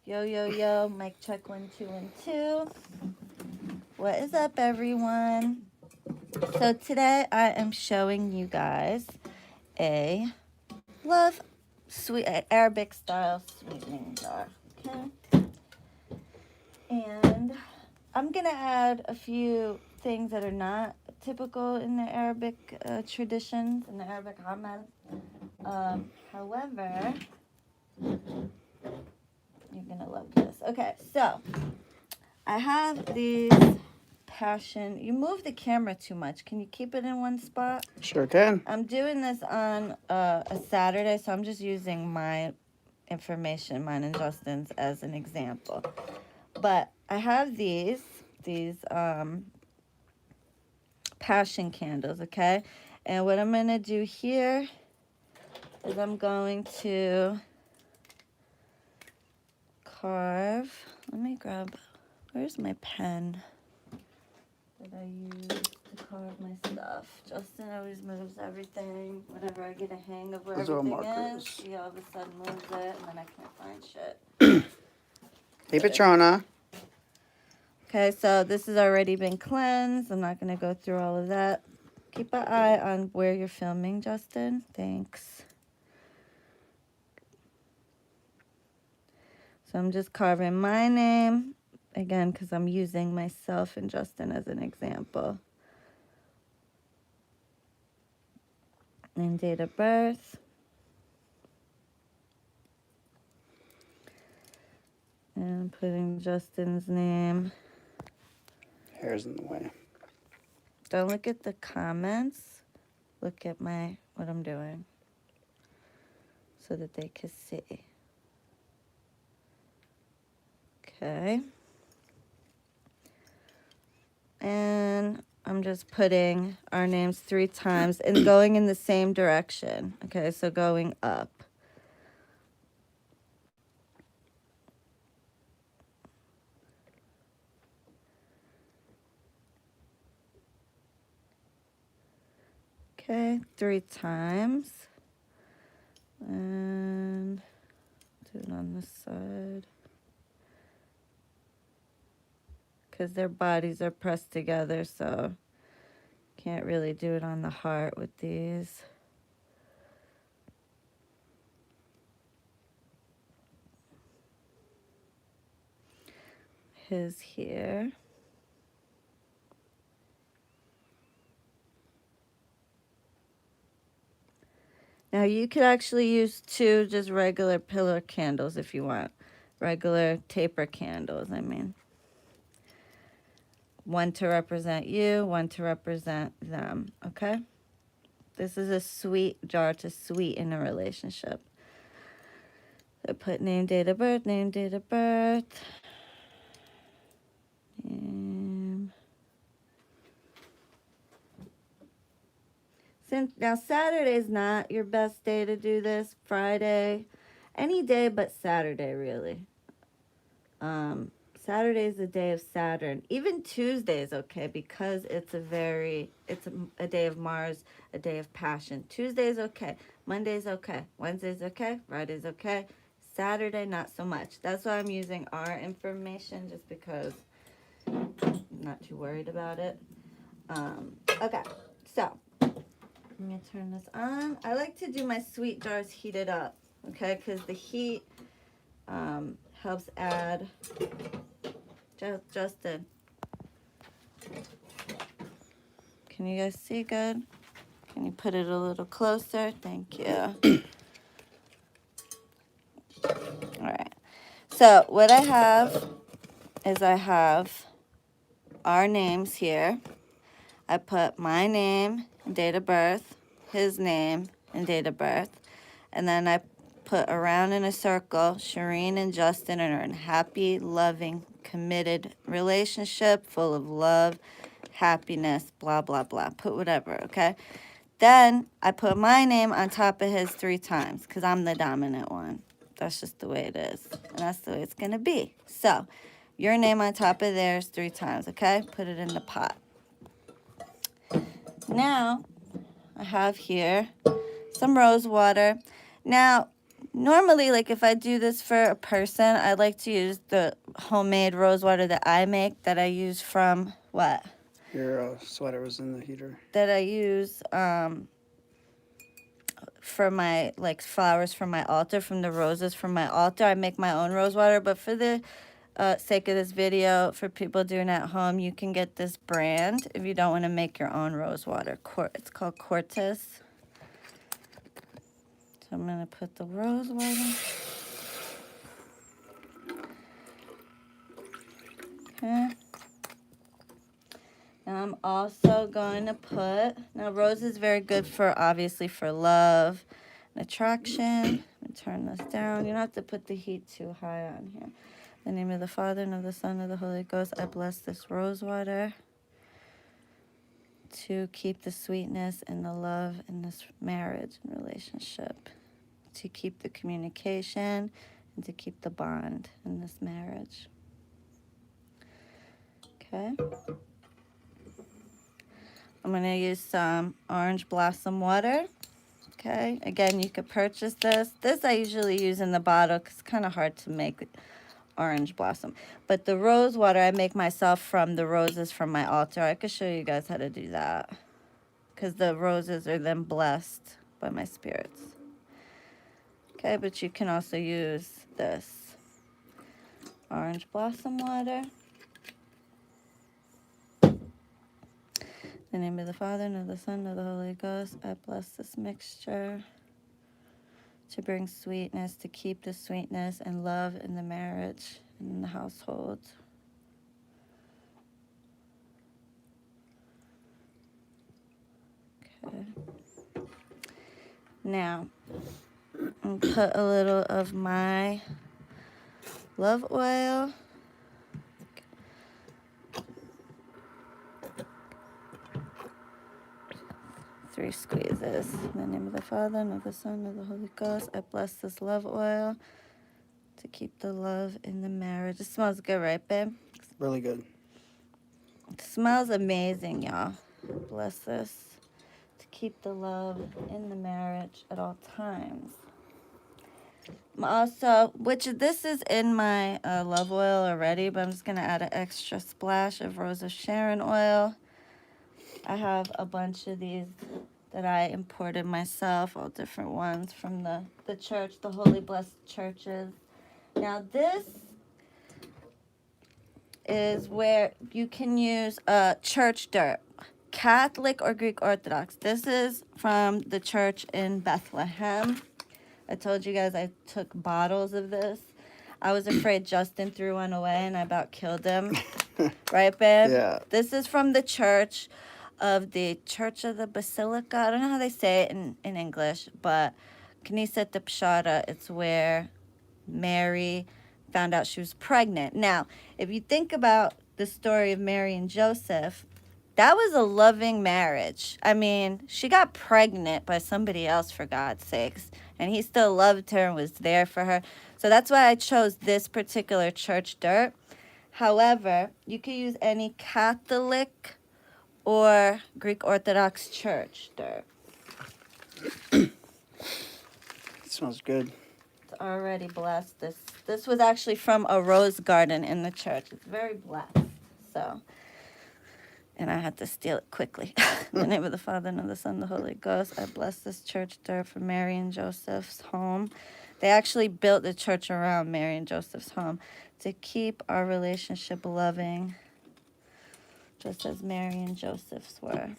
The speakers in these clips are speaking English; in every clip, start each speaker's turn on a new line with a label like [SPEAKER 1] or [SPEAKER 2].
[SPEAKER 1] Yo, yo, yo, mic check 1, 2, 1, 2. What is up, everyone? So today I am showing you guys a love sweet Arabic style sweetening jar. Okay. And I'm gonna add a few things that are not typical in the Arabic traditions, in the Arabic amal. However, you're gonna love this. Okay, so I have these passion. You move the camera too much. Can you keep it in one spot?
[SPEAKER 2] Sure can.
[SPEAKER 1] I'm doing this on a Saturday, so I'm just using my information, mine and Justin's, as an example. But I have these passion candles, okay? And what I'm gonna do here is I'm going to carve. Let me grab, where's my pen that I use to carve my stuff? Justin always moves everything whenever I get a hang of where
[SPEAKER 2] Those are
[SPEAKER 1] everything
[SPEAKER 2] markers.
[SPEAKER 1] is. He all of a sudden moves it, and then I can't find shit.
[SPEAKER 2] Hey, Petrona.
[SPEAKER 1] Okay, so this has already been cleansed. I'm not going to go through all of that. Keep an eye on where you're filming, Justin. Thanks. So I'm just carving my name, again, because I'm using myself and Justin as an example. And date of birth. And putting Justin's name.
[SPEAKER 2] Hair's in the way.
[SPEAKER 1] Don't look at the comments. Look at what I'm doing so that they can see. Okay. And I'm just putting our names 3 times and going in the same direction. Okay, so going up. Okay, 3 times. And do it on this side. Because their bodies are pressed together, so can't really do it on the heart with these. His here. Now you could actually use 2 just regular pillar candles if you want. Regular taper candles, I mean. 1 to represent you, 1 to represent them, okay? This is a sweet jar to sweeten a relationship. So put name, date of birth, name, date of birth. Now Saturday's not your best day to do this. Friday, any day but Saturday, really. Saturday's the day of Saturn. Even Tuesday is okay because it's a day of Mars, a day of passion. Tuesday's okay. Monday's okay. Wednesday's okay. Friday's okay. Saturday, not so much. That's why I'm using our information, just because I'm not too worried about it. Okay, so I'm going to turn this on. I like to do my sweet jars heated up, okay, because the heat helps add. Justin, can you guys see good? Can you put it a little closer? Thank you. All right. So what I have is our names here. I put my name and date of birth, his name and date of birth, and then I put around in a circle, Shireen and Justin are in a happy, loving, committed relationship full of love, happiness, blah, blah, blah. Put whatever, okay? Then I put my name on top of his 3 times because I'm the dominant one. That's just the way it is. And that's the way it's going to be. So your name on top of theirs 3 times, okay? Put it in the pot. Now I have here some rose water. Now, normally, like if I do this for a person, I like to use the homemade rose water that I make, that I use from what?
[SPEAKER 2] Your sweater was in the heater.
[SPEAKER 1] That I use for my like flowers from my altar, from the roses from my altar. I make my own rose water, but for the sake of this video, for people doing it at home, you can get this brand if you don't want to make your own rose water. It's called Cortez. So I'm going to put the rose water. Okay. And I'm also going to put, now rose is very good for, obviously, for love and attraction. I'm going to turn this down. You don't have to put the heat too high on here. In the name of the Father, and of the Son, and of the Holy Ghost, I bless this rose water to keep the sweetness and the love in this marriage and relationship, to keep the communication and to keep the bond in this marriage. Okay. I'm going to use some orange blossom water. Okay. Again, you could purchase this. This I usually use in the bottle because it's kind of hard to make orange blossom. But the rose water I make myself from the roses from my altar. I could show you guys how to do that because the roses are then blessed by my spirits. Okay, but you can also use this orange blossom water. In the name of the Father, and of the Son, and of the Holy Ghost, I bless this mixture to bring sweetness, to keep the sweetness and love in the marriage and in the household. Okay. Now, I'll put a little of my love oil. Three squeezes. In the name of the Father, and of the Son, and of the Holy Ghost, I bless this love oil to keep the love in the marriage. It smells good, right, babe?
[SPEAKER 2] Really good.
[SPEAKER 1] It smells amazing, y'all. Bless this to keep the love in the marriage at all times. Also, which this is in my love oil already, but I'm just going to add an extra splash of Rose of Sharon oil. I have a bunch of these that I imported myself, all different ones from the church, the Holy Blessed Churches. Now this is where you can use church dirt, Catholic or Greek Orthodox. This is from the church in Bethlehem. I told you guys I took bottles of this. I was afraid Justin threw one away and I about killed him. Right, babe?
[SPEAKER 2] Yeah.
[SPEAKER 1] This is from the church of the Church of the Basilica. I don't know how they say it in English, but Knesset de Pshara, it's where Mary found out she was pregnant. Now, if you think about the story of Mary and Joseph, that was a loving marriage. I mean, she got pregnant by somebody else, for God's sakes, and he still loved her and was there for her. So that's why I chose this particular church dirt. However, you could use any Catholic or Greek Orthodox church dirt.
[SPEAKER 2] It smells good.
[SPEAKER 1] It's already blessed. This was actually from a rose garden in the church. It's very blessed. So, and I had to steal it quickly. In the name of the Father, and of the Son, and the Holy Ghost, I bless this church dirt for Mary and Joseph's home. They actually built the church around Mary and Joseph's home to keep our relationship loving, just as Mary and Joseph's were.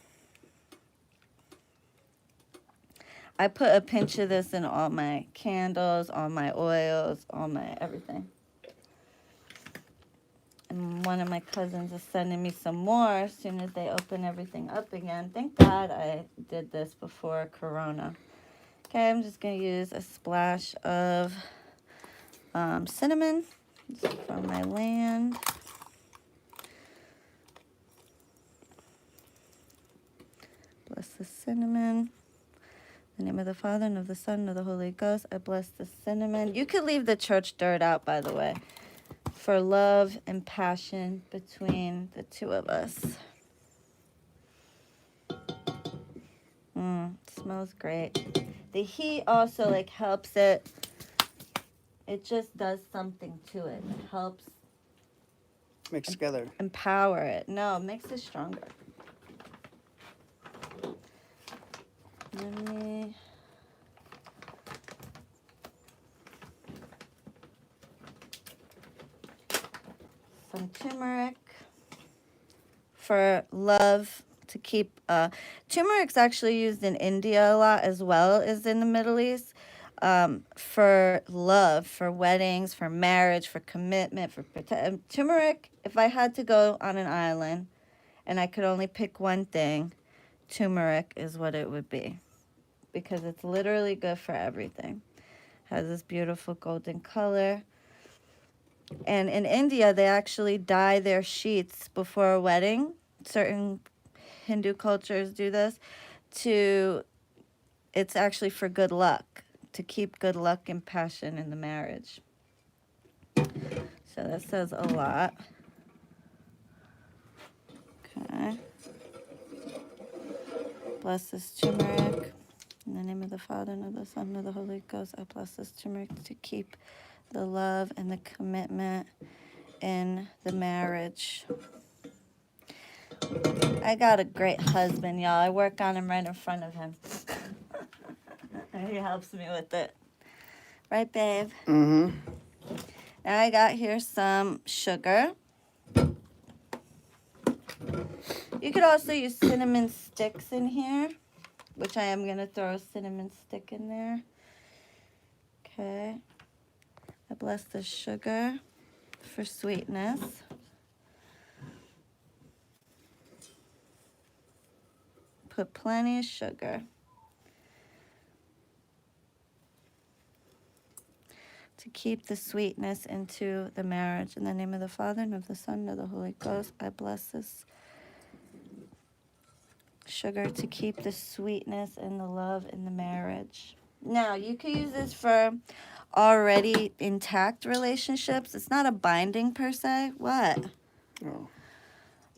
[SPEAKER 1] I put a pinch of this in all my candles, all my oils, all my everything. And one of my cousins is sending me some more as soon as they open everything up again. Thank God I did this before Corona. Okay, I'm just going to use a splash of cinnamon from my land. Bless the cinnamon. In the name of the Father, and of the Son, and of the Holy Ghost, I bless the cinnamon. You could leave the church dirt out, by the way, for love and passion between the two of us. It smells great. The heat also helps it It just does something to it. It helps
[SPEAKER 2] Mixed together.
[SPEAKER 1] empower it. No, it makes it stronger. Let me... Some turmeric for love, to keep turmeric's actually used in India a lot as well as in the Middle East, for love, for weddings, for marriage, for commitment, for turmeric. If I had to go on an island and I could only pick one thing, turmeric is what it would be, because it's literally good for everything. Has this beautiful golden color. And in India, they actually dye their sheets before a wedding. Certain Hindu cultures do this. It's actually for good luck, to keep good luck and passion in the marriage. So that says a lot. Okay. Bless this turmeric. In the name of the Father, and of the Son, and of the Holy Ghost, I bless this turmeric to keep the love and the commitment in the marriage. I got a great husband, y'all. I work on him right in front of him. And he helps me with it. Right, babe?
[SPEAKER 2] Mm-hmm.
[SPEAKER 1] Now I got here some sugar. You could also use cinnamon sticks in here, which I am going to throw a cinnamon stick in there. Okay. I bless the sugar for sweetness. Put plenty of sugar. To keep the sweetness into the marriage. In the name of the Father, and of the Son, and of the Holy Ghost, I bless this sugar to keep the sweetness and the love in the marriage. Now, you can use this for already intact relationships. It's not a binding per se. What?
[SPEAKER 2] Oh.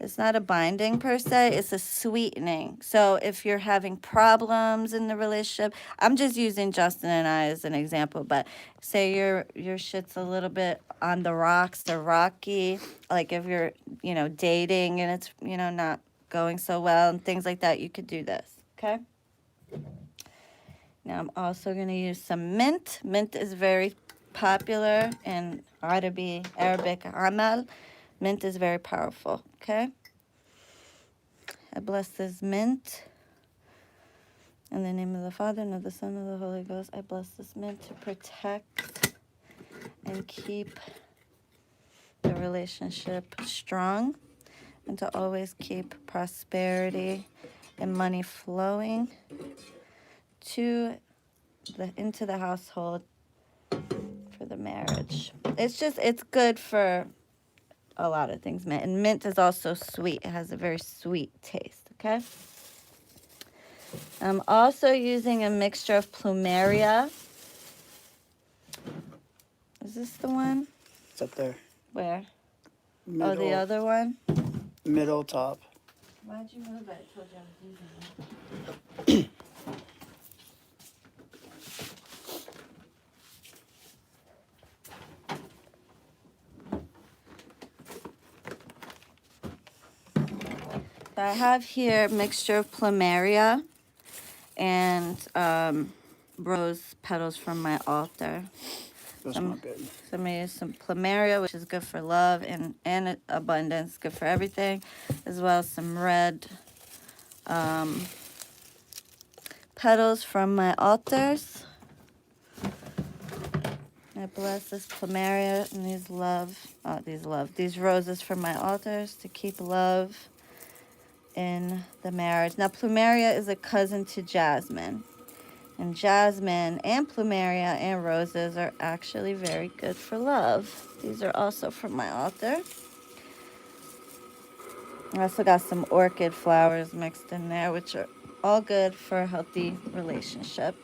[SPEAKER 1] It's not a binding per se. It's a sweetening. So if you're having problems in the relationship, I'm just using Justin and I as an example, but say your shit's a little bit on the rocks or rocky, like if you're, dating and it's, not going so well and things like that, you could do this, okay? Now I'm also going to use some mint. Mint is very popular in Arabic amal. Mint is very powerful, okay? I bless this mint. In the name of the Father, and of the Son, and of the Holy Ghost, I bless this mint to protect and keep the relationship strong, and to always keep prosperity and money flowing into the household for the marriage. It's good for a lot of things, mint. And mint is also sweet. It has a very sweet taste, okay? I'm also using a mixture of plumeria. Is this the one?
[SPEAKER 2] It's up there.
[SPEAKER 1] Where?
[SPEAKER 2] Middle,
[SPEAKER 1] Oh, the other one?
[SPEAKER 2] middle top.
[SPEAKER 1] Why'd you move it? I told you I was using it. So I have here a mixture of plumeria and rose petals from my altar.
[SPEAKER 2] Those smell good.
[SPEAKER 1] So I'm going to use some plumeria, which is good for love and abundance, good for everything, as well as some red petals from my altars. I bless this plumeria and these roses from my altars to keep love in the marriage. Now, plumeria is a cousin to jasmine. And jasmine and plumeria and roses are actually very good for love. These are also from my altar. I also got some orchid flowers mixed in there, which are all good for a healthy relationship.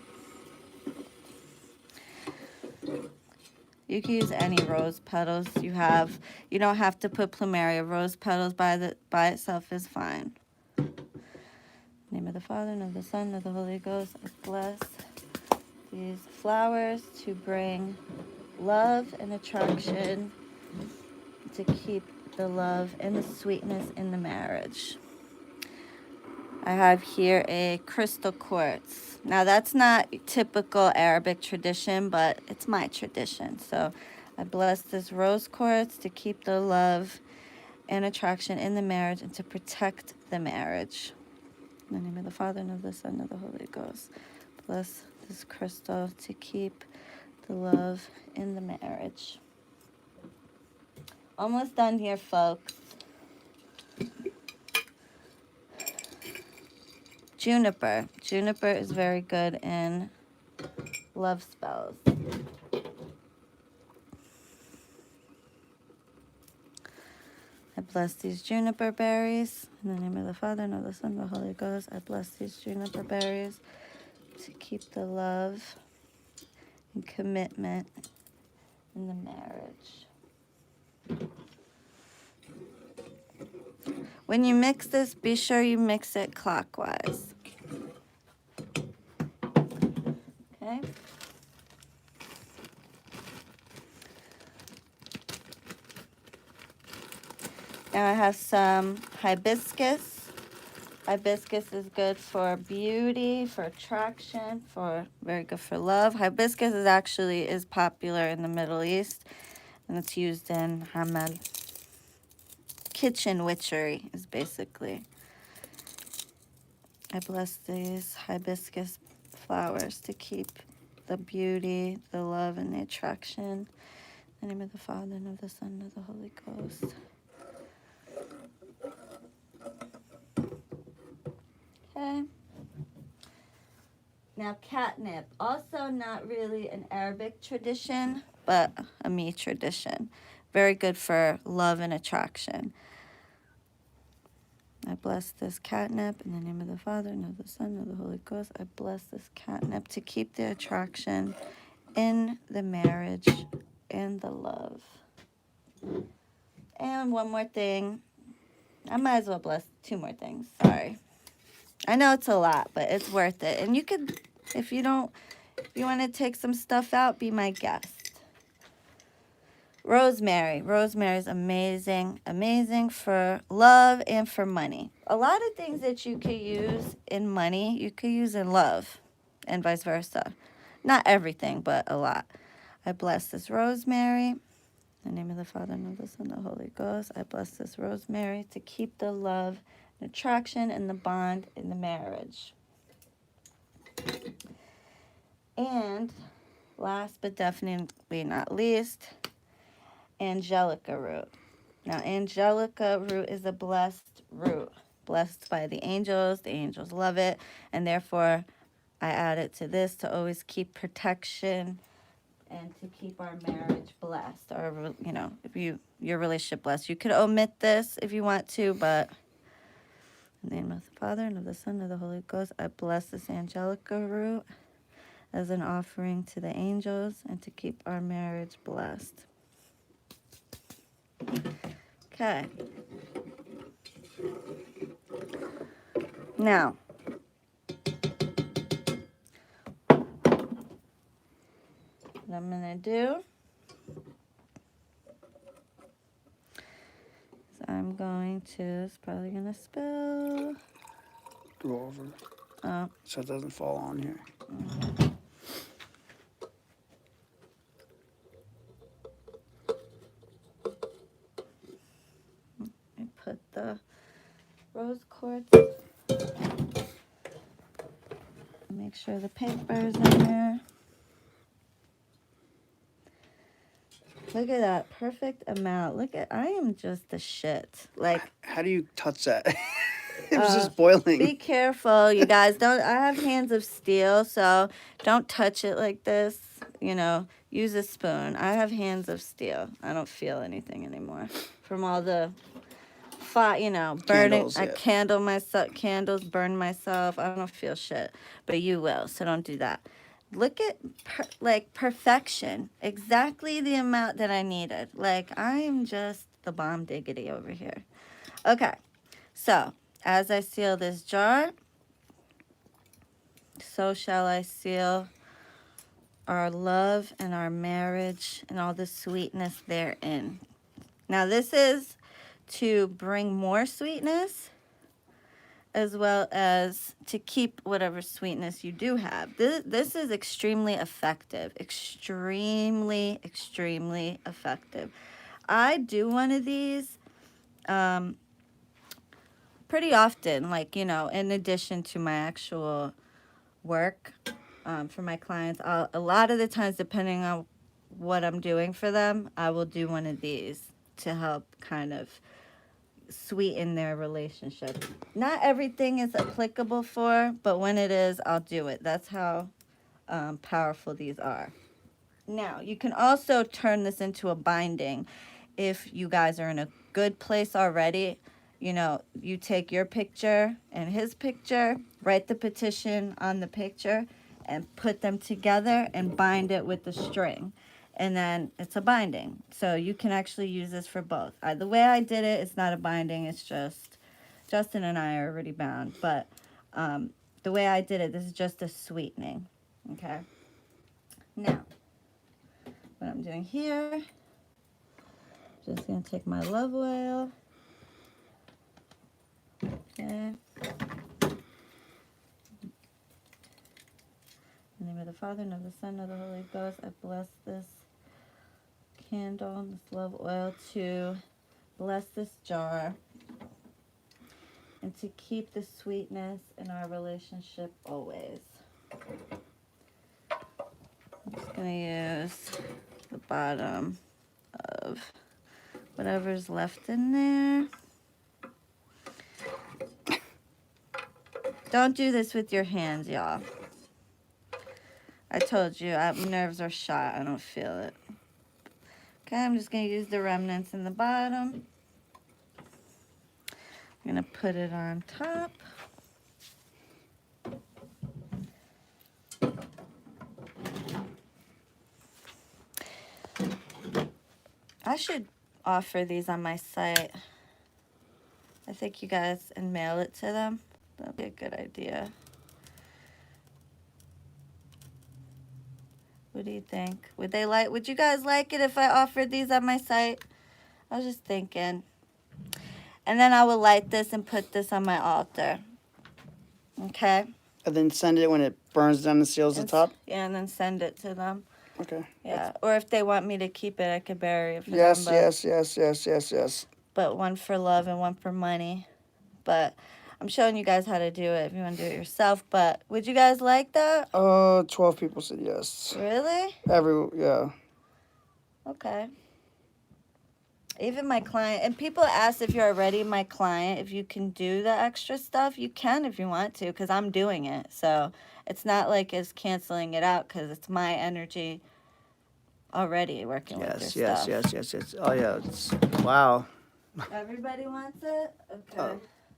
[SPEAKER 1] You can use any rose petals you have. You don't have to put plumeria. Rose petals by itself is fine. In the name of the Father, and of the Son, and of the Holy Ghost, I bless these flowers to bring love and attraction, to keep the love and the sweetness in the marriage. I have here a crystal quartz. Now that's not typical Arabic tradition, but it's my tradition. So I bless this rose quartz to keep the love and attraction in the marriage and to protect the marriage. In the name of the Father, and of the Son, and of the Holy Ghost. Bless this crystal to keep the love in the marriage. Almost done here, folks. Juniper. Juniper is very good in love spells. I bless these juniper berries. In the name of the Father, and of the Son, and of the Holy Ghost. I bless these juniper berries to keep the love and commitment in the marriage. When you mix this, be sure you mix it clockwise. Okay? Now I have some hibiscus. Hibiscus is good for beauty, for attraction, for very good for love. Hibiscus is popular in the Middle East, and it's used in hamal. Kitchen witchery is basically. I bless these hibiscus flowers to keep the beauty, the love, and the attraction. In the name of the Father, and of the Son, and of the Holy Ghost. Okay. Now catnip, also not really an Arabic tradition, but a me tradition. Very good for love and attraction. I bless this catnip in the name of the Father, and of the Son, and of the Holy Ghost. I bless this catnip to keep the attraction in the marriage and the love. And one more thing. I might as well bless two more things. Sorry. I know it's a lot, but it's worth it. And you could, if you want to take some stuff out, be my guest. Rosemary. Rosemary is amazing, amazing for love and for money. A lot of things that you could use in money, you could use in love, and vice versa. Not everything, but a lot. I bless this rosemary. In the name of the Father, and of the Son, and of the Holy Ghost. I bless this rosemary to keep the love and attraction and the bond in the marriage. And last but definitely not least, Angelica Root. Now, Angelica Root is a blessed root, blessed by the angels. The angels love it, and therefore I add it to this to always keep protection and to keep our marriage blessed, or, if your relationship blessed. You could omit this if you want to, but in the name of the Father, and of the Son, and of the Holy Ghost, I bless this Angelica Root as an offering to the angels and to keep our marriage blessed. Okay. Now, what I'm going to do is I'm going to, it's probably going to spill.
[SPEAKER 2] Go over.
[SPEAKER 1] Oh.
[SPEAKER 2] So it doesn't fall on here.
[SPEAKER 1] Mm-hmm. I put the rose quartz. Make sure the paper's in there. Look at that perfect amount. I am just the shit.
[SPEAKER 2] How do you touch that? It was just boiling.
[SPEAKER 1] Be careful, you guys. I have hands of steel, so don't touch it like this. Use a spoon. I have hands of steel. I don't feel anything anymore from all the burning.
[SPEAKER 2] Candles,
[SPEAKER 1] I
[SPEAKER 2] yeah.
[SPEAKER 1] candles, burn myself. I don't feel shit, but you will, so don't do that. Look at perfection. Exactly the amount that I needed. I am just the bomb diggity over here. Okay, so as I seal this jar, so shall I seal our love and our marriage and all the sweetness therein. Now, this is to bring more sweetness as well as to keep whatever sweetness you do have. This is extremely effective. Extremely, extremely effective. I do one of these pretty often, like, you know, in addition to my actual work for my clients. A lot of the times, depending on what I'm doing for them, I will do one of these to help kind of sweeten their relationship. Not everything is applicable for, but when it is, I'll do it. That's how powerful these are. Now, you can also turn this into a binding if you guys are in a good place already. You know, you take your picture and his picture, write the petition on the picture, and put them together and bind it with the string. And then it's a binding. So you can actually use this for both. The way I did it, it's not a binding. It's just, Justin and I are already bound. But the way I did it, this is just a sweetening. Okay? Now, what I'm doing here, just going to take my love oil. Okay. In the name of the Father, and of the Son, and of the Holy Ghost, I bless this candle, this love oil, to bless this jar and to keep the sweetness in our relationship always. I'm just going to use the bottom of whatever's left in there. Don't do this with your hands, y'all. I told you, my nerves are shot. I don't feel it. Okay, I'm just going to use the remnants in the bottom. I'm going to put it on top. I should offer these on my site. I think you guys, and mail it to them. That'd be a good idea. What do you think? Would you guys like it if I offered these on my site? I was just thinking. And then I will light this and put this on my altar. Okay?
[SPEAKER 2] And then send it when it burns down and seals the top?
[SPEAKER 1] Yeah, and then send it to them.
[SPEAKER 2] Okay.
[SPEAKER 1] Yeah, or if they want me to keep it, I could bury it for them.
[SPEAKER 2] Yes.
[SPEAKER 1] But one for love and one for money. But I'm showing you guys how to do it if you want to do it yourself. But would you guys like that?
[SPEAKER 2] 12 people said yes.
[SPEAKER 1] Really?
[SPEAKER 2] Yeah.
[SPEAKER 1] Okay. Even my client, and people ask if you're already my client, if you can do the extra stuff. You can if you want to, because I'm doing it. So it's not like it's canceling it out, because it's my energy already working with your stuff.
[SPEAKER 2] Yes. Oh, yeah. Wow.
[SPEAKER 1] Everybody wants it? Okay.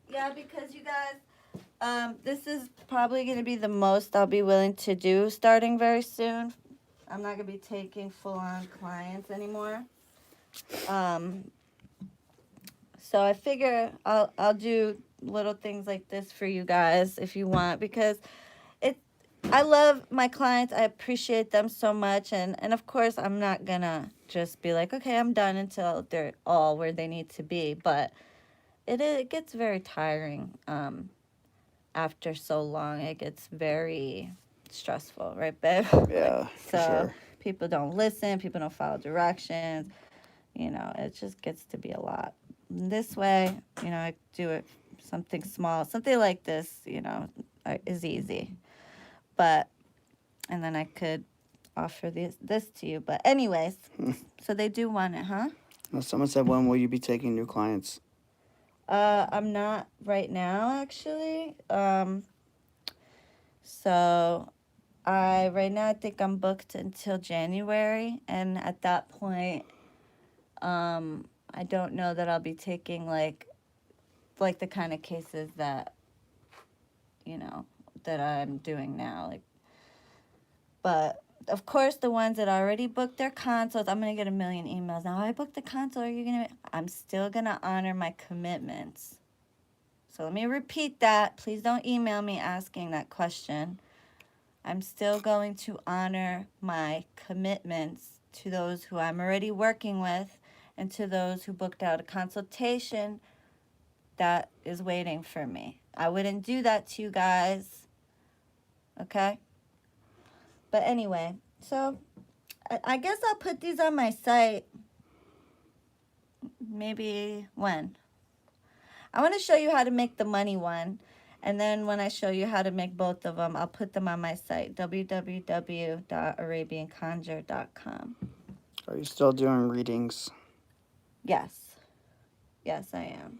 [SPEAKER 1] Yeah, because you guys, this is probably going to be the most I'll be willing to do starting very soon. I'm not going to be taking full-on clients anymore. So I figure I'll do little things like this for you guys if you want, because I love my clients. I appreciate them so much, and of course I'm not gonna just be like, okay, I'm done until they're all where they need to be. But it gets very tiring after so long. It gets very stressful, right, babe?
[SPEAKER 2] Yeah,
[SPEAKER 1] So
[SPEAKER 2] for sure.
[SPEAKER 1] people don't listen. People don't follow directions. You know, it just gets to be a lot. This way, you know, I do it something small, something like this, you know, is easy. But, and then I could offer this to you. But anyways, so they do want it, huh?
[SPEAKER 2] Now, someone said, when will you be taking new clients?
[SPEAKER 1] I'm not right now, actually. So right now I think I'm booked until January. And at that point, I don't know that I'll be taking like the kind of cases that, you know, that I'm doing now. But of course, the ones that already booked their consults, I'm gonna get a million emails now. I booked the consult. Are you gonna? I'm still gonna honor my commitments. So let me repeat that. Please don't email me asking that question. I'm still going to honor my commitments to those who I'm already working with and to those who booked out a consultation that is waiting for me. I wouldn't do that to you guys, okay? But anyway, so I guess I'll put these on my site maybe when. I want to show you how to make the money one. And then when I show you how to make both of them, I'll put them on my site, www.arabianconjure.com.
[SPEAKER 2] Are you still doing readings?
[SPEAKER 1] Yes. Yes, I am.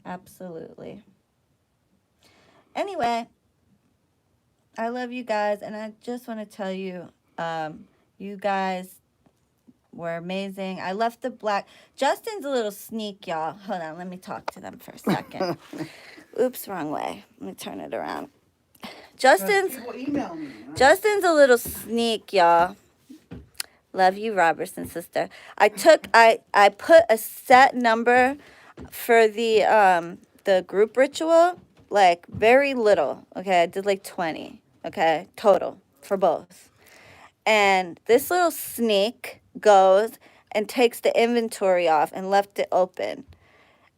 [SPEAKER 1] Absolutely. Anyway, I love you guys, and I just want to tell you, you guys were amazing. I left the black. Justin's a little sneak, y'all. Hold on, let me talk to them for a second. Oops, wrong way. Let me turn it around. Justin's a little sneak, y'all. Love you, Robertson sister. I put a set number for the group ritual, like very little. Okay, I did like 20. Okay, total for both. And this little sneak goes and takes the inventory off and left it open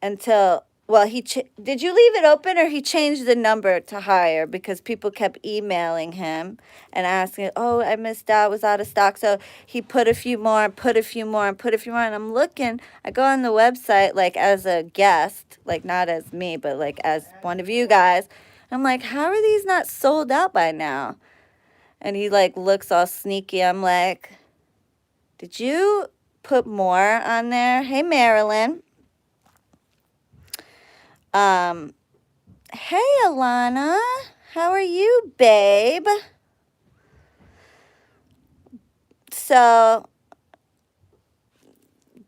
[SPEAKER 1] until, well, did you leave it open, or he changed the number to higher because people kept emailing him and asking, oh, I missed out, was out of stock. So he put a few more, and put a few more, and put a few more. And I'm looking, I go on the website like as a guest, like not as me, but like as one of you guys. I'm like, how are these not sold out by now? And he like looks all sneaky. I'm like, did you put more on there? Hey, Marilyn. Hey, Alana. How are you, babe? So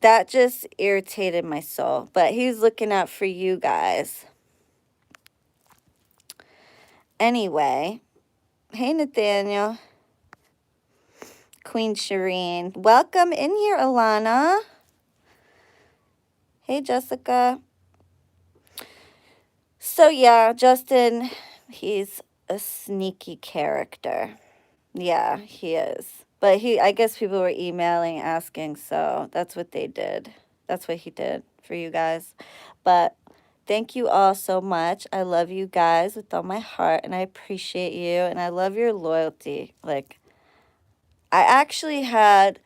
[SPEAKER 1] that just irritated my soul. But he's looking out for you guys. Anyway. Hey, Nathaniel. Queen Shireen. Welcome in here, Alana. Hey, Jessica. So, yeah, Justin, he's a sneaky character. Yeah, he is. But I guess people were emailing, asking, so that's what they did. That's what he did for you guys. But thank you all so much. I love you guys with all my heart, and I appreciate you, and I love your loyalty. Like, I actually had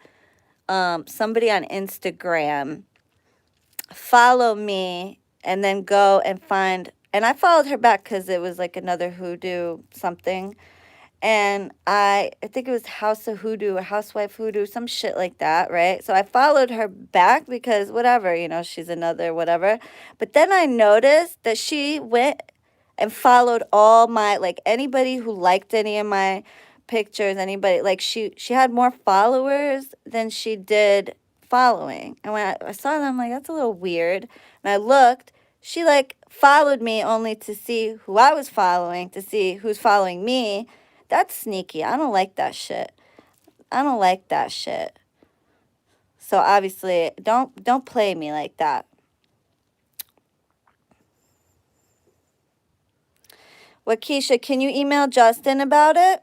[SPEAKER 1] somebody on Instagram follow me and then go and find, and I followed her back because it was like another hoodoo something. And I think it was House of Hoodoo or Housewife Hoodoo, some shit like that, right? So I followed her back because whatever, she's another whatever. But then I noticed that she went and followed all my, like, anybody who liked any of my pictures, anybody, like, she had more followers than she did following. And when I saw that, I'm like, that's a little weird. And I looked, she, like, followed me only to see who I was following, to see who's following me. That's sneaky. I don't like that shit. I don't like that shit. So obviously, don't play me like that. Wakeisha, can you email Justin about it?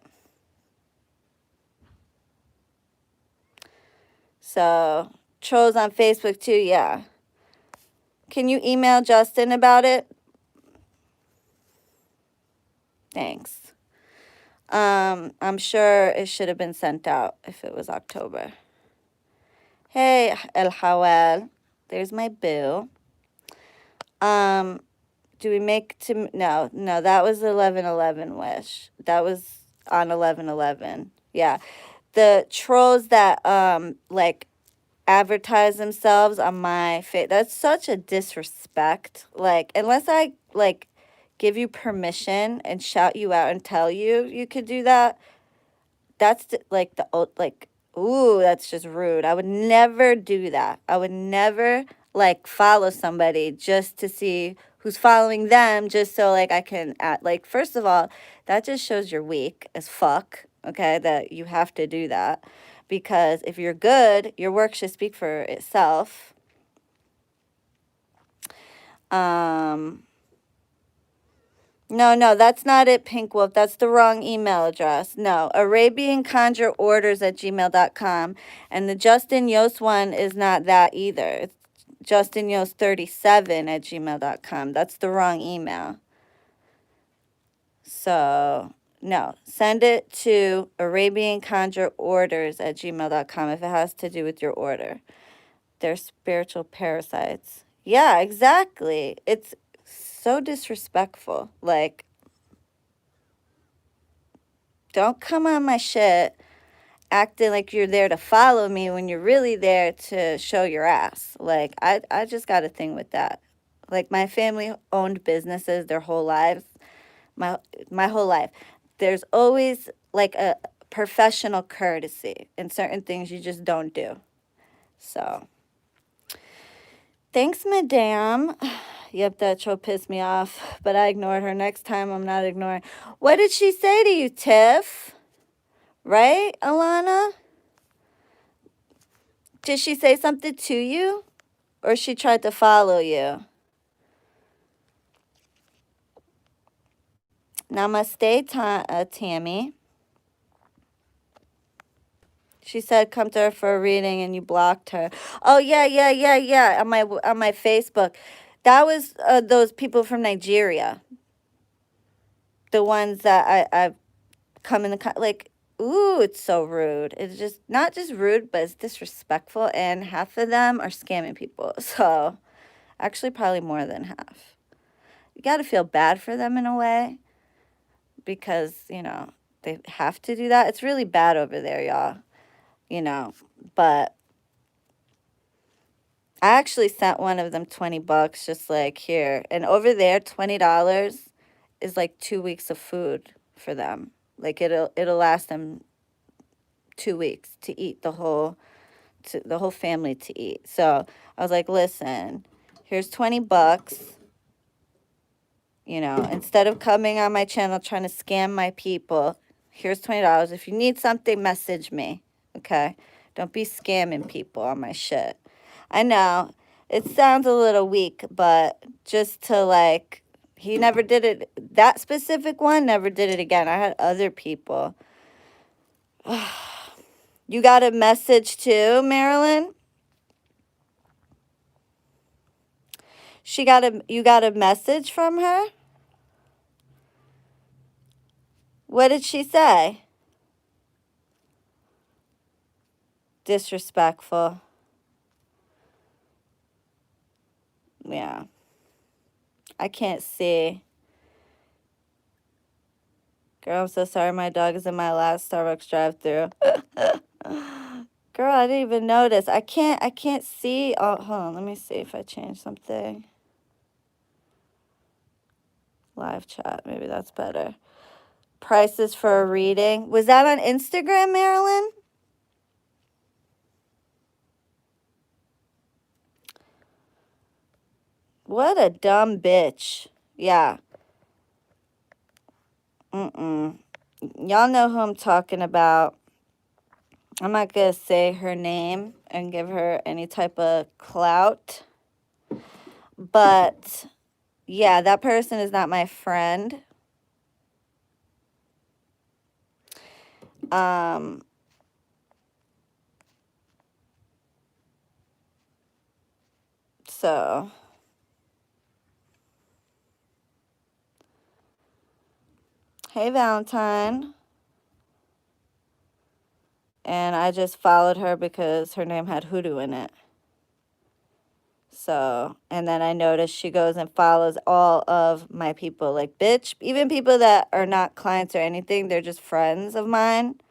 [SPEAKER 1] So, trolls on Facebook too, yeah. Can you email Justin about it? Thanks. I'm sure it should have been sent out if it was October. Hey, El Hawel. There's my boo. Do we make to... No, that was 11/11 wish. That was on 11/11. Yeah. The trolls that, like, advertise themselves on my face, that's such a disrespect. Like, unless I, like, give you permission and shout you out and tell you could do that, that's ooh, that's just rude. I would never do that. I would never, like, follow somebody just to see who's following them, just so, like, I can like, first of all, that just shows you're weak as fuck, okay, that you have to do that. Because if you're good, your work should speak for itself. No, that's not it, Pink Wolf. That's the wrong email address. No, ArabianConjureOrders@gmail.com. And the Justin Yost one is not that either. It's JustinYost37@gmail.com. That's the wrong email. So, no, send it to ArabianConjureOrders@gmail.com if it has to do with your order. They're spiritual parasites. Yeah, exactly. It's so disrespectful. Like, don't come on my shit acting like you're there to follow me when you're really there to show your ass. Like, I just got a thing with that. Like, my family owned businesses their whole lives. My whole life. There's always like a professional courtesy and certain things you just don't do. So, thanks, madame. Yep, that show pissed me off, but I ignored her. Next time, I'm not ignoring. What did she say to you, Tiff? Right, Alana? Did she say something to you? Or she tried to follow you? Namaste, Tammy. She said come to her for a reading and you blocked her. Oh, yeah. On my Facebook. That was those people from Nigeria. The ones that I've come in the... Like, ooh, it's so rude. It's just... Not just rude, but it's disrespectful. And half of them are scamming people. So, actually probably more than half. You got to feel bad for them in a way. Because, they have to do that. It's really bad over there, y'all. But I actually sent one of them $20, just like here. And over there, $20 is like 2 weeks of food for them. Like it'll last them 2 weeks to eat the whole family to eat. So I was like, listen, here's $20. Instead of coming on my channel trying to scam my people, here's $20. If you need something, message me. Okay? Don't be scamming people on my shit. I know it sounds a little weak, but just to like, he never did it. That specific one never did it again. I had other people. You got a message too, Marilyn? You got a message from her? What did she say? Disrespectful. Yeah. I can't see. Girl, I'm so sorry. My dog is in my last Starbucks drive-thru. Girl, I didn't even notice. I can't see. Oh, hold on. Let me see if I change something. Live chat. Maybe that's better. Prices for a reading. Was that on Instagram, Marilyn? What a dumb bitch. Yeah. Y'all know who I'm talking about. I'm not going to say her name and give her any type of clout. But, yeah, that person is not my friend. So, hey, Valentine. And I just followed her because her name had hoodoo in it. So, and then I noticed she goes and follows all of my people. Like, bitch, even people that are not clients or anything, they're just friends of mine.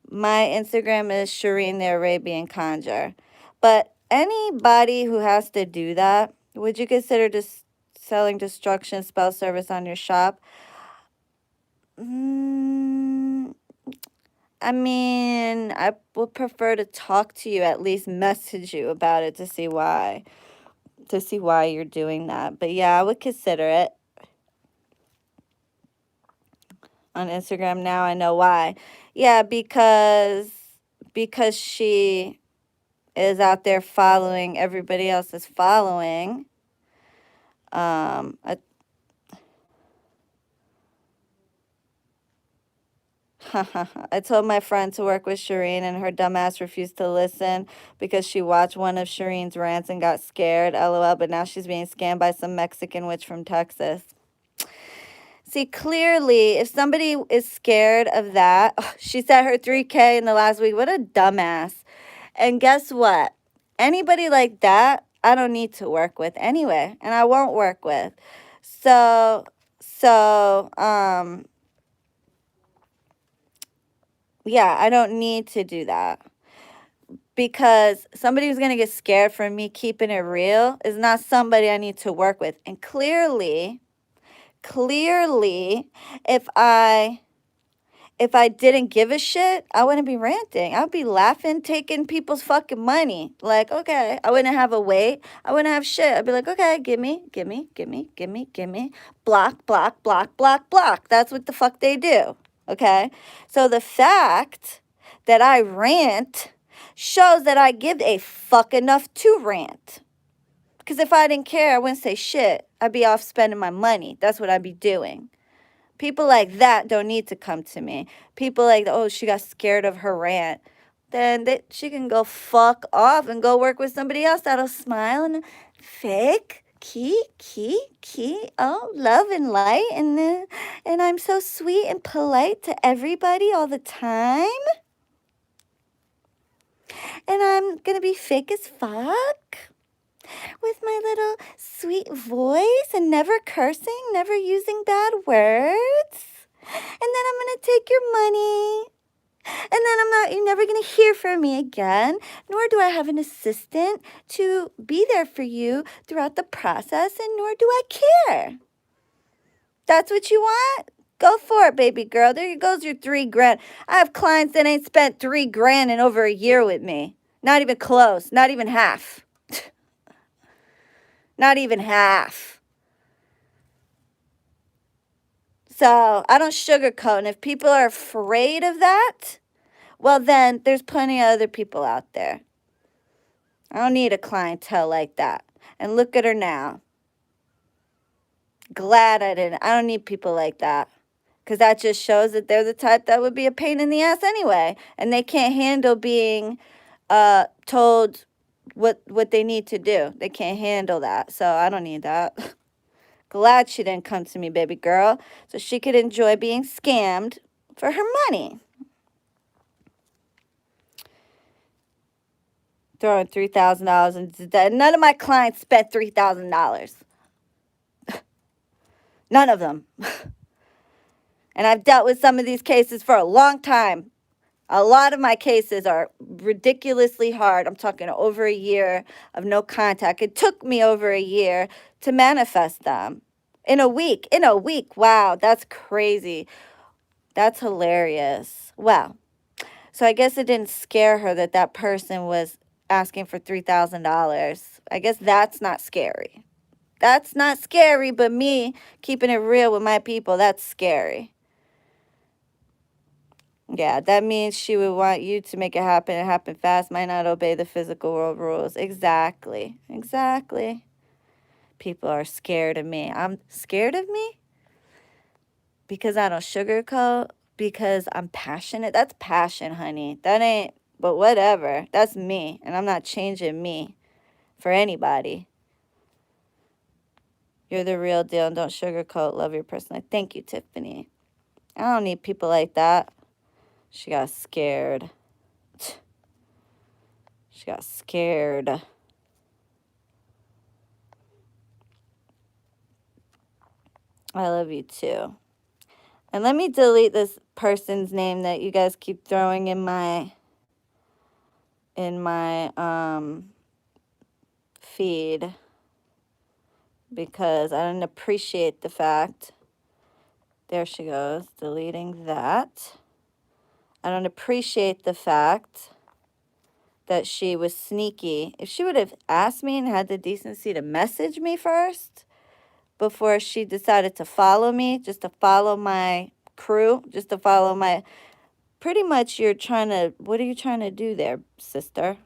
[SPEAKER 1] My Instagram is Shireen the Arabian Conjure. But anybody who has to do that, would you consider just selling destruction spell service on your shop? I mean, I would prefer to talk to you, at least message you about it to see why you're doing that. But yeah, I would consider it. On Instagram now, I know why. Yeah, because she is out there following everybody else is following. I told my friend to work with Shireen, and her dumbass refused to listen because she watched one of Shireen's rants and got scared. LOL, but now she's being scammed by some Mexican witch from Texas. See, clearly, if somebody is scared of that, she set her 3K in the last week. What a dumbass. And guess what? Anybody like that, I don't need to work with anyway, and I won't work with. So, yeah, I don't need to do that. Because somebody who's going to get scared from me keeping it real is not somebody I need to work with. And clearly, if I didn't give a shit, I wouldn't be ranting. I'd be laughing, taking people's fucking money. Like, okay, I wouldn't have a weight. I wouldn't have shit. I'd be like, okay, give me. Block, block, block, block, block. That's what the fuck they do. Okay? So the fact that I rant shows that I give a fuck enough to rant. Because if I didn't care, I wouldn't say shit. I'd be off spending my money. That's what I'd be doing. People like that don't need to come to me. People like, oh, she got scared of her rant. Then she can go fuck off and go work with somebody else that'll smile and fake. Oh, love and light. And I'm so sweet and polite to everybody all the time. And I'm going to be fake as fuck with my little sweet voice and never cursing, never using bad words. And then I'm going to take your money. And then you're never going to hear from me again, nor do I have an assistant to be there for you throughout the process, and nor do I care. That's what you want? Go for it, baby girl. There goes your $3,000. I have clients that ain't spent $3,000 in over a year with me. Not even close. Not even half. Not even half. So I don't sugarcoat. And if people are afraid of that, well, then there's plenty of other people out there. I don't need a clientele like that. And look at her now. Glad I didn't. I don't need people like that. Because that just shows that they're the type that would be a pain in the ass anyway. And they can't handle being told what they need to do. They can't handle that. So I don't need that. Glad she didn't come to me, baby girl. So she could enjoy being scammed for her money. Throwing $3,000 into debt. None of my clients spent $3,000. None of them. And I've dealt with some of these cases for a long time. A lot of my cases are ridiculously hard. I'm talking over a year of no contact. It took me over a year to manifest them. In a week. Wow, that's crazy. That's hilarious. Wow. So I guess it didn't scare her that person was asking for $3,000. I guess that's not scary. That's not scary, but me keeping it real with my people, that's scary. Yeah, that means she would want you to make it happen fast, might not obey the physical world rules. Exactly. People are scared of me. I'm scared of me because I don't sugarcoat, because I'm passionate. That's passion, honey. That ain't, but whatever. That's me, and I'm not changing me for anybody. You're the real deal, and don't sugarcoat. Love your personality. Thank you, Tiffany. I don't need people like that. She got scared. She got scared. I love you too. And let me delete this person's name that you guys keep throwing in my feed, because I didn't appreciate the fact. There she goes, deleting that. I don't appreciate the fact that she was sneaky. If she would have asked me and had the decency to message me first before she decided to follow me, just to follow my crew, just to follow my... Pretty much what are you trying to do there, sister?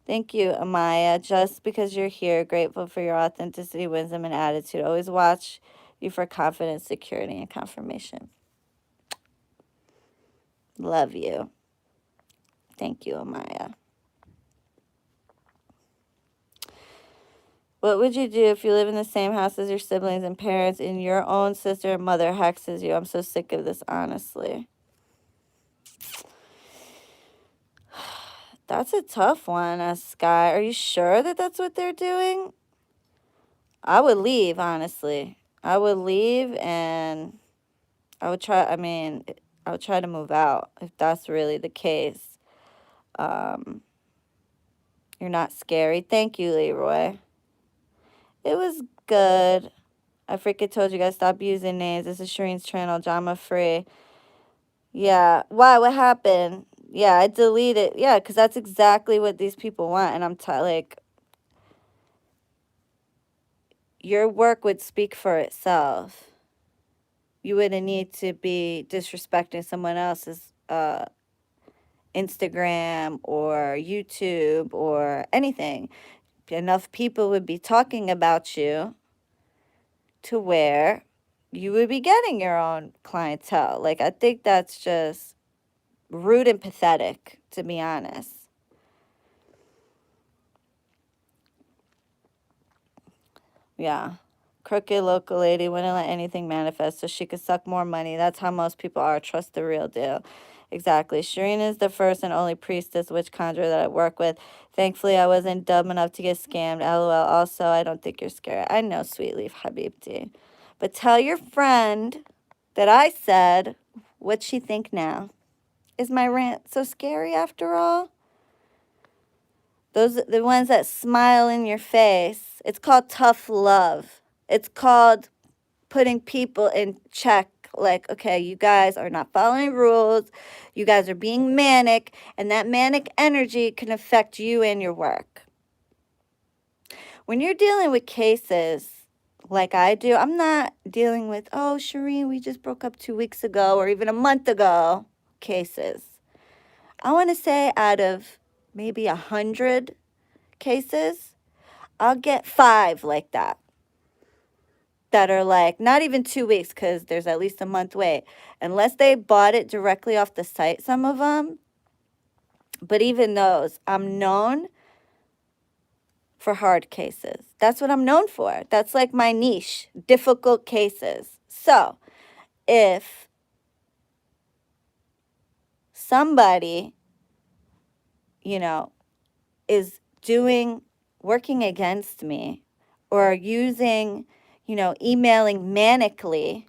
[SPEAKER 1] Thank you, Amaya. Just because you're here, grateful for your authenticity, wisdom, and attitude. Always watch you for confidence, security, and confirmation. Love you. Thank you, Amaya. What would you do if you live in the same house as your siblings and parents and your own sister and mother hexes you? I'm so sick of this, honestly. That's a tough one, Sky. Are you sure that that's what they're doing? I would leave, honestly. I would leave and I would try, I would try to move out if that's really the case. You're not scary. Thank you, Leroy. It was good. I freaking told you guys, stop using names. This is Shireen's channel, drama free. Yeah. Why? What happened? Yeah, I deleted. Yeah, because that's exactly what these people want. And I'm like, your work would speak for itself. You wouldn't need to be disrespecting someone else's Instagram or YouTube or anything. Enough people would be talking about you to where you would be getting your own clientele. Like, I think that's just rude and pathetic, to be honest. Yeah. Crooked local lady wouldn't let anything manifest so she could suck more money. That's how most people are. Trust the real deal. Exactly. Shireen is the first and only priestess witch conjurer that I work with. Thankfully, I wasn't dumb enough to get scammed. LOL. Also, I don't think you're scared. I know, Sweet Leaf Habibti. But tell your friend that I said, what'd she think now? Is my rant so scary after all? Those are the ones that smile in your face. It's called tough love. It's called putting people in check. Like, okay, you guys are not following rules. You guys are being manic. And that manic energy can affect you and your work. When you're dealing with cases like I do, I'm not dealing with, oh, Shireen, we just broke up 2 weeks ago or even a month ago cases. I want to say out of maybe 100 cases, I'll get 5 like that are like not even 2 weeks because there's at least a month wait. Unless they bought it directly off the site, some of them. But even those, I'm known for hard cases. That's what I'm known for. That's like my niche, difficult cases. So if somebody, is working against me or using, emailing manically,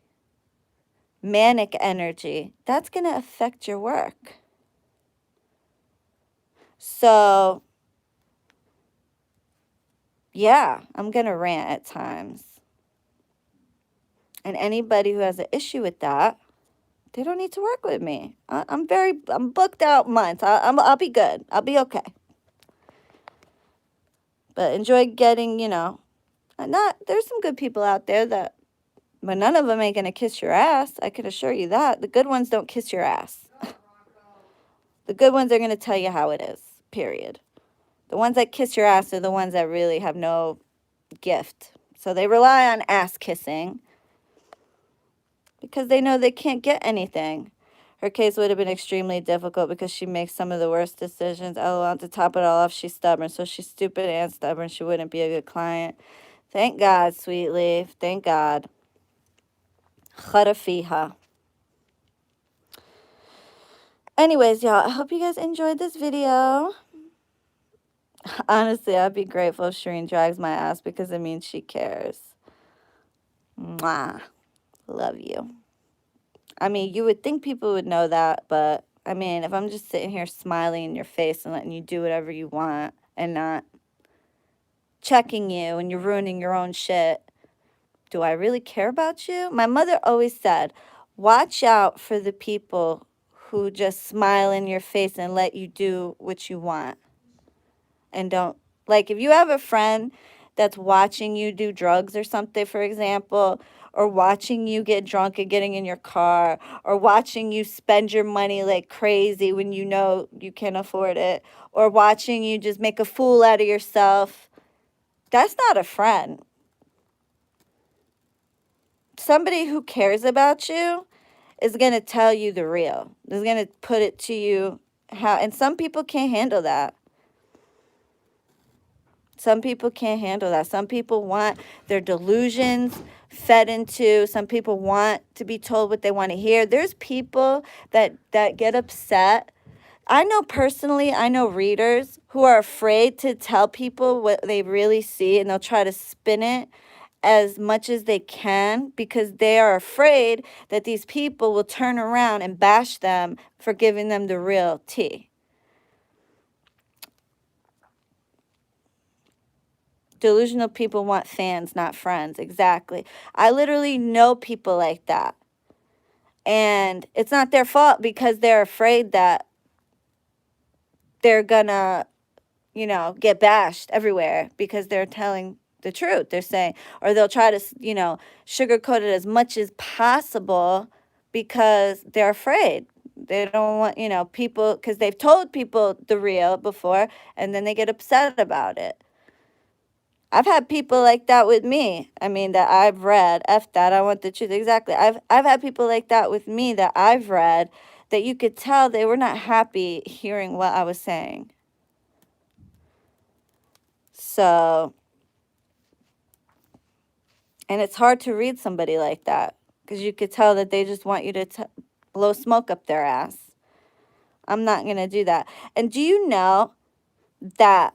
[SPEAKER 1] manic energy, that's going to affect your work. So, yeah, I'm going to rant at times. And anybody who has an issue with that, they don't need to work with me. I'm booked out months. I'll be good. I'll be okay. But enjoy getting, there's some good people out there but none of them ain't going to kiss your ass. I can assure you that. The good ones don't kiss your ass. The good ones are going to tell you how it is, period. The ones that kiss your ass are the ones that really have no gift. So they rely on ass kissing because they know they can't get anything. Her case would have been extremely difficult because she makes some of the worst decisions. LOL, to top it all off, she's stubborn. So she's stupid and stubborn. She wouldn't be a good client. Thank God, Sweet Leaf. Thank God. Kharafiha. Anyways, y'all, I hope you guys enjoyed this video. Honestly, I'd be grateful if Shireen drags my ass because it means she cares. Mwah. Love you. I mean, you would think people would know that, but I mean, if I'm just sitting here smiling in your face and letting you do whatever you want and not checking you and you're ruining your own shit, do I really care about you? My mother always said, watch out for the people who just smile in your face and let you do what you want. And don't, like, if you have a friend that's watching you do drugs or something, for example, or watching you get drunk and getting in your car, or watching you spend your money like crazy when you know you can't afford it, or watching you just make a fool out of yourself, that's not a friend. Somebody who cares about you is going to tell you the real. Is going to put it to you how, and some people can't handle that. Some people can't handle that. Some people want their delusions fed into. Some people want to be told what they want to hear. There's people that get upset. I know personally, I know readers who are afraid to tell people what they really see, and they'll try to spin it as much as they can because they are afraid that these people will turn around and bash them for giving them the real tea. Delusional people want fans, not friends. Exactly. I literally know people like that. And it's not their fault because they're afraid that they're gonna, get bashed everywhere because they're telling the truth. They're saying, or they'll try to, sugarcoat it as much as possible because they're afraid. They don't want, people, because they've told people the real before and then they get upset about it. I've had people like that with me. I mean, that I've read. F that. I want the truth. Exactly. I've had people like that with me that I've read that you could tell they were not happy hearing what I was saying. So, and it's hard to read somebody like that because you could tell that they just want you to blow smoke up their ass. I'm not going to do that. And do you know that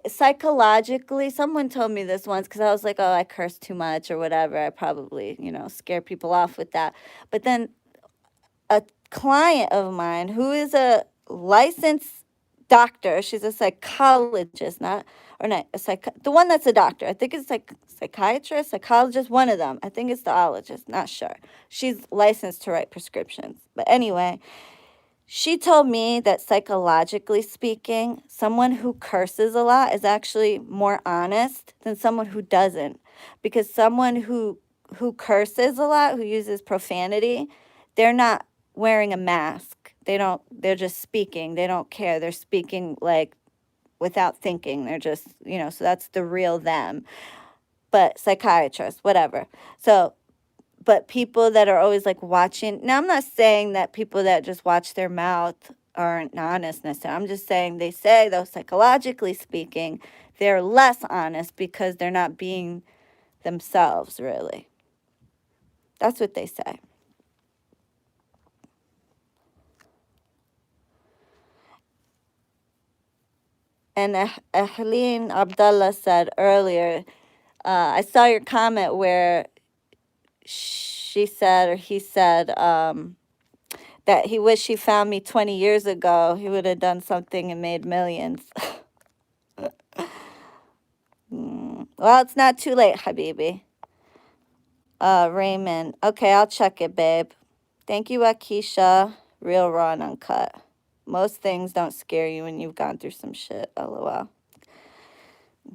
[SPEAKER 1] psychologically, someone told me this once because I was like, oh, I curse too much or whatever. I probably, scare people off with that. But then a client of mine who is a licensed doctor, she's a psychologist, the one that's a doctor. I think it's like psychiatrist, psychologist, one of them. I think it's the ologist, not sure. She's licensed to write prescriptions. But anyway, she told me that psychologically speaking, someone who curses a lot is actually more honest than someone who doesn't. Because someone who curses a lot, who uses profanity, they're not wearing a mask. They're just speaking. They don't care. They're speaking like without thinking. They're just, so that's the real them. But psychiatrists, whatever. So, but people that are always like watching, now I'm not saying that people that just watch their mouth aren't honest necessarily. I'm just saying they say, though, psychologically speaking, they're less honest because they're not being themselves, really. That's what they say. And Ahlin Abdullah said earlier, I saw your comment where she said, or he said, that he wished he found me 20 years ago. He would have done something and made millions. Well, it's not too late, Habibi. Raymond. Okay, I'll check it, babe. Thank you, Akisha. Real, raw, and uncut. Most things don't scare you when you've gone through some shit. LOL.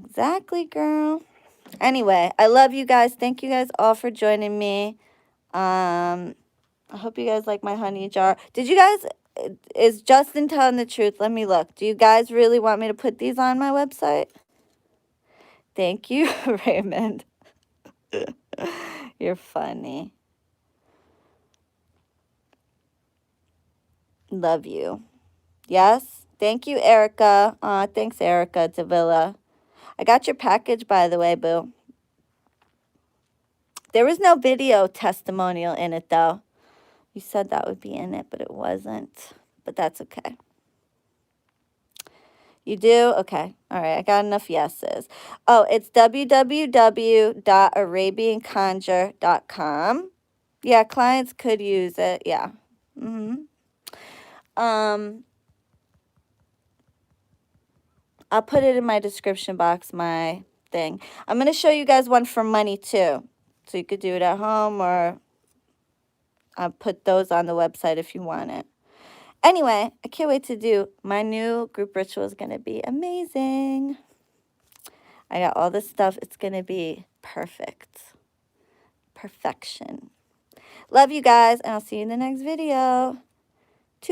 [SPEAKER 1] Exactly, girl. Anyway, I love you guys. Thank you guys all for joining me. I hope you guys like my honey jar. Did you guys, is Justin telling the truth? Let me look. Do you guys really want me to put these on my website? Thank you, Raymond. You're funny. Love you. Yes? Thank you, Erica. Thanks, Erica Davila. I got your package, by the way, boo. There was no video testimonial in it, though. You said that would be in it, but it wasn't. But that's okay. You do? Okay. All right. I got enough yeses. Oh, it's www.arabianconjure.com. Yeah, clients could use it. Yeah. I'll put it in my description box, my thing. I'm going to show you guys one for money, too. So you could do it at home, or I'll put those on the website if you want it. Anyway, I can't wait to do my new group ritual. Is going to be amazing. I got all this stuff. It's going to be perfect. Perfection. Love you guys, and I'll see you in the next video.